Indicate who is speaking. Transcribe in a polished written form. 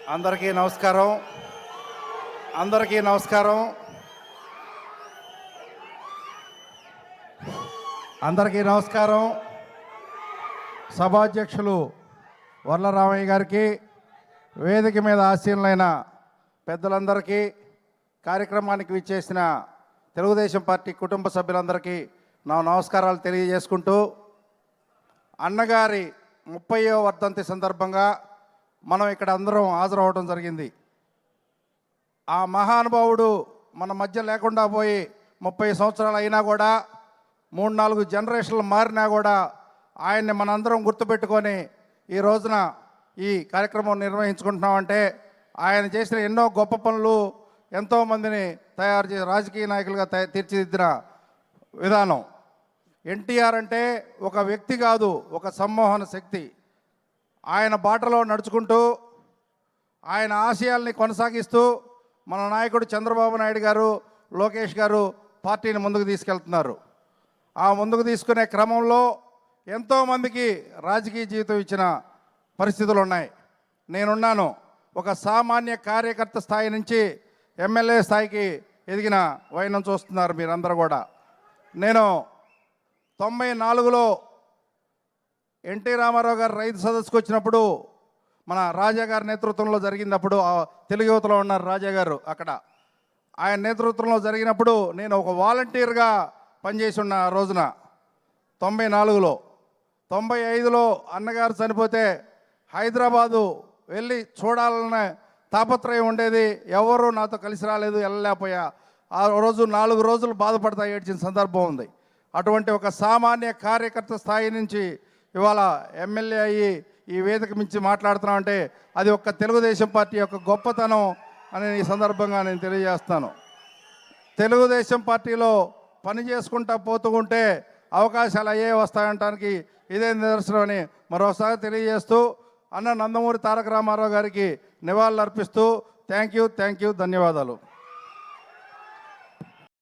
Speaker 1: అందరికీ నమస్కారం. అందరికీ నమస్కారం. అందరికీ నమస్కారం. సభాధ్యక్షులు వర్లరామయ్య గారికి, వేదిక మీద ఆసీనులైన పెద్దలందరికీ, కార్యక్రమానికి విచ్చేసిన తెలుగుదేశం పార్టీ కుటుంబ సభ్యులందరికీ నా నమస్కారాలు తెలియజేసుకుంటూ, అన్నగారి 30వ వర్ధంతి సందర్భంగా మనం ఇక్కడ అందరం హాజరవడం జరిగింది. ఆ మహానుభావుడు మన మధ్య లేకుండా పోయి 30 సంవత్సరాలు అయినా కూడా, 3-4 జనరేషన్లు మారినా కూడా ఆయన్ని మనందరం గుర్తుపెట్టుకొని ఈ రోజున ఈ కార్యక్రమం నిర్వహించుకుంటున్నామంటే ఆయన చేసిన ఎన్నో గొప్ప పనులు, ఎంతోమందిని తయారు చేసి రాజకీయ నాయకులుగా తీర్చిదిద్దిన విధానం. ఎన్టీఆర్ అంటే ఒక వ్యక్తి కాదు, ఒక సమ్మోహన శక్తి. ఆయన బాటలో నడుచుకుంటూ ఆయన ఆశయాల్ని కొనసాగిస్తూ మన నాయకుడు చంద్రబాబు నాయుడు గారు, లోకేష్ గారు పార్టీని ముందుకు తీసుకెళ్తున్నారు. ఆ ముందుకు తీసుకునే క్రమంలో ఎంతోమందికి రాజకీయ జీవితం ఇచ్చిన పరిస్థితులు ఉన్నాయి. నేనున్నాను. ఒక సామాన్య కార్యకర్త స్థాయి నుంచి ఎమ్మెల్యే స్థాయికి ఎదిగిన వైనం చూస్తున్నారు మీరందరూ కూడా. నేను 94లో ఎన్టీ రామారావు గారు రైతు సదస్సుకు వచ్చినప్పుడు, మన రాజా గారి నేతృత్వంలో జరిగినప్పుడు, తెలుగు యువతలో ఉన్నారు రాజా గారు అక్కడ, ఆయన నేతృత్వంలో జరిగినప్పుడు నేను ఒక వాలంటీర్గా పనిచేసి ఉన్న రోజున 94లో. 95లో అన్నగారు చనిపోతే హైదరాబాదు వెళ్ళి చూడాలనే తాపత్రయం ఉండేది. ఎవరు నాతో కలిసి రాలేదు, వెళ్ళలేకపోయా. ఆ రోజు 4 రోజులు బాధపడతా ఏడ్చిన సందర్భం ఉంది. అటువంటి ఒక సామాన్య కార్యకర్త స్థాయి నుంచి ఇవాళ ఎమ్మెల్యే అయ్యి ఈ వేదిక మించి మాట్లాడుతున్నామంటే అది ఒక్క తెలుగుదేశం పార్టీ యొక్క గొప్పతనం అని ఈ సందర్భంగా నేను తెలియజేస్తాను. తెలుగుదేశం పార్టీలో పని చేసుకుంటా పోతూ ఉంటే అవకాశాలు అయ్యే వస్తాయంటానికి ఇదే నిదర్శనం అని మరోసారి తెలియజేస్తూ, అన్న నందమూరి తారక రామారావు గారికి నివాళులు అర్పిస్తూ థ్యాంక్ యూ, ధన్యవాదాలు.